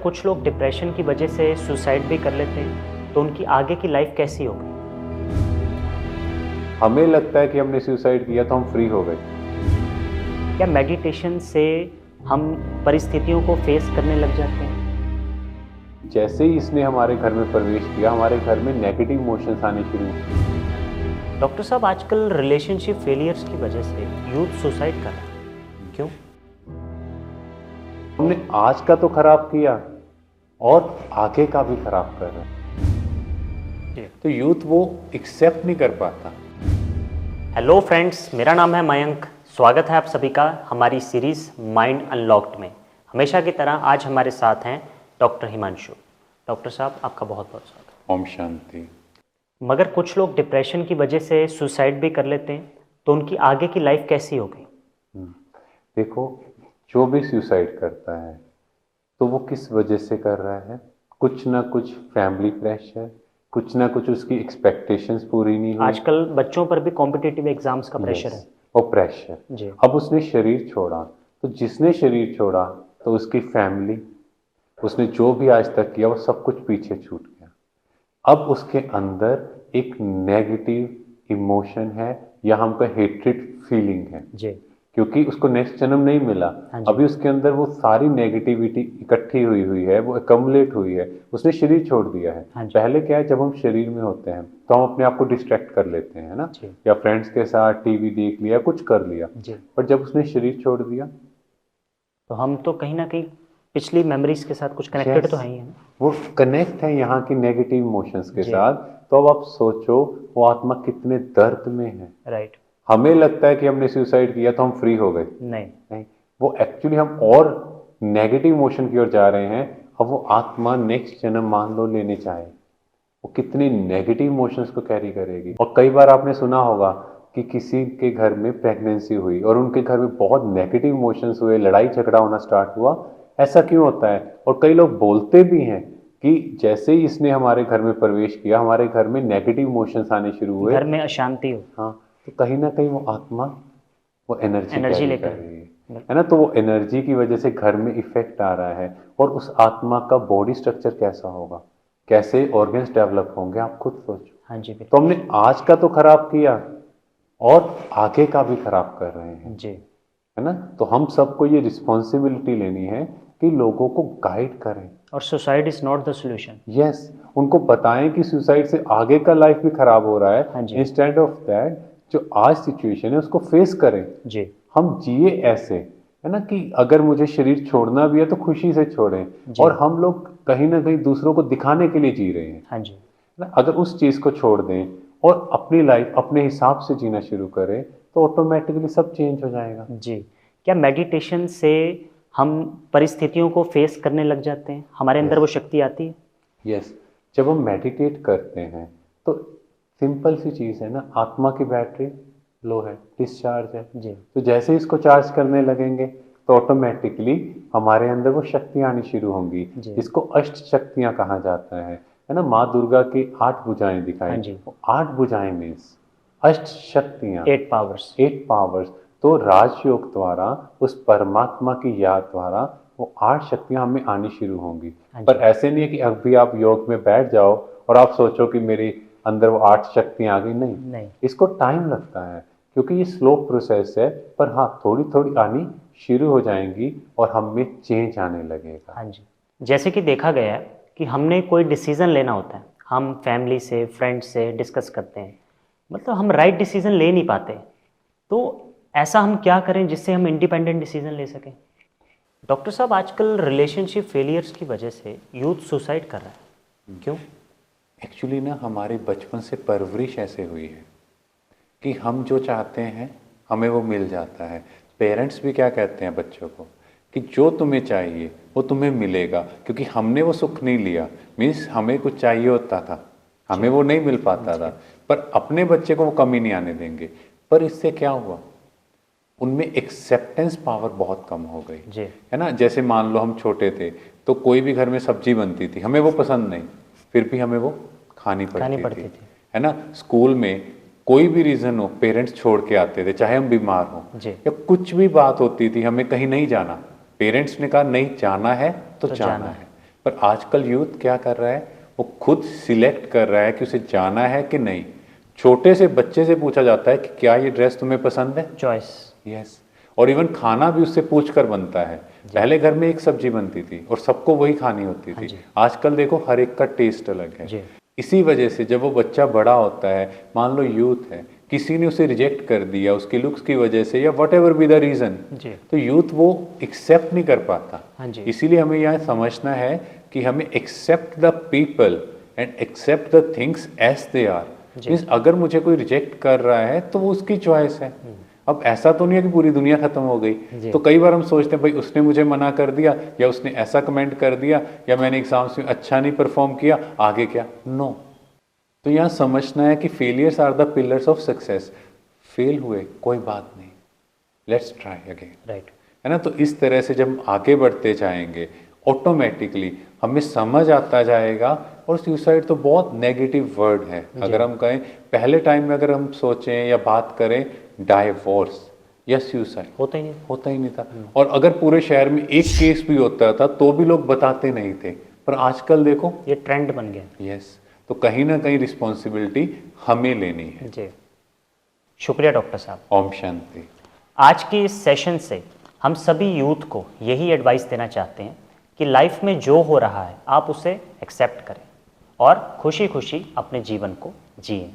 कुछ लोग डिप्रेशन की वजह से सुसाइड भी कर लेते हैं, तो उनकी आगे की लाइफ कैसी होगी? हमें लगता है कि हमने सुसाइड किया तो हम फ्री हो गए। क्या मेडिटेशन से हम परिस्थितियों को फेस करने लग जाते हैं? जैसे ही इसने हमारे घर में प्रवेश किया, हमारे घर में नेगेटिव इमोशंस आने शुरू हुए। डॉक्टर साहब, आजकल रिलेशनशिप फेलियर्स की वजह से यूथ सुसाइड कर रहा है, क्यों? हमने आज का तो खराब किया और आगे का भी खराब कर रहे हैं। तो यूथ वो एक्सेप्ट नहीं कर पाता। हेलो फ्रेंड्स, मेरा नाम है मयंक। स्वागत है आप सभी का हमारी सीरीज़ माइंड अनलॉक्ड में। हमेशा की तरह आज हमारे साथ हैं डॉक्टर हिमांशु। डॉक्टर साहब, आपका बहुत बहुत स्वागत। ओम शांति। मगर कुछ लोग डिप्रेशन की वजह से सुसाइड भी कर लेते हैं, तो उनकी आगे की लाइफ कैसी होगी? देखो, जो भी सुसाइड करता है तो वो किस वजह से कर रहा है? कुछ ना कुछ फैमिली प्रेशर, कुछ ना कुछ उसकी एक्सपेक्टेशंस पूरी नहीं हुई। आजकल बच्चों पर भी कॉम्पिटिटिव एग्जाम्स का प्रेशर है। और प्रेशर जी। अब उसने शरीर छोड़ा, तो जिसने शरीर छोड़ा तो उसकी फैमिली, उसने जो भी आज तक किया वो सब कुछ पीछे छूट गया। अब उसके अंदर एक नेगेटिव इमोशन है या हमका हेट्रेड फीलिंग है जी। क्योंकि उसको नेक्स्ट जन्म नहीं मिला। हाँ जी। अभी उसके अंदर वो सारी नेगेटिविटी इकट्ठी हुई है, वो एकमुलेट हुई है, उसने शरीर छोड़ दिया है। हाँ जी। पहले क्या है, जब हम शरीर में होते हैं तो हम अपने आप को डिस्ट्रैक्ट कर लेते हैं ना, जी। या फ्रेंड्स के साथ टीवी देख लिया, कुछ कर लिया। जी। पर जब उसने शरीर छोड़ दिया तो हम तो कहीं ना कहीं पिछली मेमोरीज के साथ कुछ कनेक्टेड तो है ही है। वो कनेक्ट है यहाँ की नेगेटिव इमोशंस के जी। साथ। तो अब आप सोचो वो आत्मा कितने दर्द में है। राइट। हमें लगता है कि हमने सुसाइड किया तो हम फ्री हो गए। नहीं। वो एक्चुअली हम और नेगेटिव इमोशन की ओर जा रहे हैं। अब वो आत्मा नेक्स्ट जन्म मान लो लेने चाहे, वो कितनी नेगेटिव इमोशंस को कैरी करेगी। और कई बार आपने सुना होगा कि किसी के घर में प्रेगनेंसी हुई और उनके घर में बहुत नेगेटिव इमोशंस हुए, लड़ाई झगड़ा होना स्टार्ट हुआ। ऐसा क्यों होता है? और कई लोग बोलते भी हैं कि जैसे ही इसने हमारे घर में प्रवेश किया, हमारे घर में नेगेटिव इमोशंस आने शुरू हुए, घर में अशांति हो। हाँ, तो कहीं ना कहीं वो आत्मा वो एनर्जी कैरी लेकर कर रही है ना। तो वो एनर्जी की वजह से घर में इफेक्ट आ रहा है। और उस आत्मा का बॉडी स्ट्रक्चर कैसा होगा, कैसे ऑर्गन्स डेवलप होंगे, आप खुद सोचो। हाँ जी। तो हमने आज का तो खराब किया और आगे का भी खराब कर रहे हैं जी। है ना। तो हम सबको ये रिस्पॉन्सिबिलिटी लेनी है कि लोगों को गाइड करें। और suicide is not the solution. Yes, उनको बताएं कि सुसाइड से आगे का लाइफ भी खराब हो रहा है। हाँ जी। इंस्टेड ऑफ दैट जो आज सिचुएशन है उसको फेस करें। जी। हम जिए ऐसे, है ना, कि अगर मुझे शरीर छोड़ना भी है तो खुशी से छोड़ें। और हम लोग कहीं ना कहीं दूसरों को दिखाने के लिए जी रहे हैं। हाँ जी। ना, अगर उस चीज को छोड़ दें और अपनी लाइफ अपने हिसाब से जीना शुरू करें तो ऑटोमेटिकली सब चेंज हो जाएगा। जी। क्या मेडिटेशन से हम परिस्थितियों को फेस करने लग जाते हैं? हमारे अंदर वो शक्ति आती है? यस, जब हम मेडिटेट करते हैं तो सिंपल सी चीज़ है ना, आत्मा की बैटरी लो है, डिस्चार्ज है जी। तो जैसे इसको चार्ज करने लगेंगे तो ऑटोमेटिकली हमारे अंदर वो शक्तियाँ आनी शुरू होंगी। इसको अष्ट शक्तियाँ कहा जाता है ना। माँ दुर्गा की 8 भुजाएं दिखाई। हाँ जी। 8 भुजाएं मीन्स अष्ट शक्तियाँ, 8 पावर्स। 8 पावर्स। तो राजयोग द्वारा, उस परमात्मा की याद द्वारा वो 8 शक्तियाँ हमें आनी शुरू होंगी। पर ऐसे नहीं है कि अभी आप योग में बैठ जाओ और आप सोचो कि मेरे अंदर वो 8 शक्तियाँ आ गई। नहीं, इसको टाइम लगता है क्योंकि ये स्लो प्रोसेस है। पर हाँ, थोड़ी थोड़ी आनी शुरू हो जाएंगी और हम में चेंज आने लगेगा। हाँ जी। जैसे कि देखा गया है कि हमने कोई डिसीजन लेना होता है, हम फैमिली से, फ्रेंड्स से डिस्कस करते हैं, मतलब हम राइट डिसीजन ले नहीं पाते। तो ऐसा हम क्या करें जिससे हम इंडिपेंडेंट डिसीजन ले सकें? डॉक्टर साहब, आजकल रिलेशनशिप फेलियर्स की वजह से यूथ सुसाइड कर रहा है, क्यों? एक्चुअली ना, हमारे बचपन से परवरिश ऐसे हुई है कि हम जो चाहते हैं हमें वो मिल जाता है। पेरेंट्स भी क्या कहते हैं बच्चों को कि जो तुम्हें चाहिए वो तुम्हें मिलेगा, क्योंकि हमने वो सुख नहीं लिया। मीन्स हमें कुछ चाहिए होता था, हमें वो नहीं मिल पाता था, पर अपने बच्चे को वो कमी नहीं आने देंगे। पर इससे क्या हुआ, उनमें एक्सेप्टेंस पावर बहुत कम हो गई जी। है ना। जैसे मान लो हम छोटे थे तो कोई भी घर में सब्जी बनती थी, हमें वो पसंद नहीं, फिर भी हमें वो खानी पड़ती थी है ना। स्कूल में कोई भी रीज़न हो, पेरेंट्स छोड़ के आते थे, चाहे हम बीमार हों या कुछ भी बात होती थी, हमें कहीं नहीं जाना, पेरेंट्स ने कहा नहीं जाना है तो जाना है। पर आजकल यूथ क्या कर रहा है, वो खुद सिलेक्ट कर रहा है कि उसे जाना है कि नहीं। छोटे से बच्चे से पूछा जाता है कि क्या ये ड्रेस तुम्हें पसंद है, चॉइस। यस। और इवन खाना भी उससे पूछ कर बनता है। पहले घर में एक सब्जी बनती थी और सबको वही खानी होती थी। आजकल देखो हर एक का टेस्ट अलग है। जी। इसी वजह से जब वो बच्चा बड़ा होता है, मान लो यूथ है, किसी ने उसे रिजेक्ट कर दिया उसकी लुक्स की वजह से या whatever be the reason, तो यूथ वो एक्सेप्ट नहीं कर पाता। इसीलिए हमें यहाँ समझना है कि हमें accept the people and accept the things as they are. Means अगर मुझे कोई रिजेक्ट कर रहा है तो वो उसकी चॉइस है। अब ऐसा तो नहीं है कि पूरी दुनिया खत्म हो गई। तो कई बार हम सोचते हैं भाई उसने मुझे मना कर दिया, या उसने ऐसा कमेंट कर दिया, या मैंने एग्जाम्स में अच्छा नहीं परफॉर्म किया, आगे क्या? नो। तो यहाँ समझना है कि failures are the pillars of success. Fail हुए कोई बात नहीं, लेट्स ट्राई अगेन, राइट, है ना। तो इस तरह से जब हम आगे बढ़ते जाएंगे ऑटोमेटिकली हमें समझ आता जाएगा। और सुसाइड तो बहुत नेगेटिव वर्ड है। अगर हम कहें पहले टाइम में, अगर हम सोचें या बात करें, डाइवोर्स या सुसाइड होता ही नहीं था। और अगर पूरे शहर में एक केस भी होता था तो भी लोग बताते नहीं थे। पर आजकल देखो ये ट्रेंड बन गया। यस। तो कहीं ना कहीं रिस्पॉन्सिबिलिटी हमें लेनी है। जी, शुक्रिया डॉक्टर साहब। ओम शांति। आज के इस सेशन से हम सभी यूथ को यही एडवाइस देना चाहते हैं कि लाइफ में जो हो रहा है आप उसे एक्सेप्ट करें और खुशी खुशी अपने जीवन को जिएं।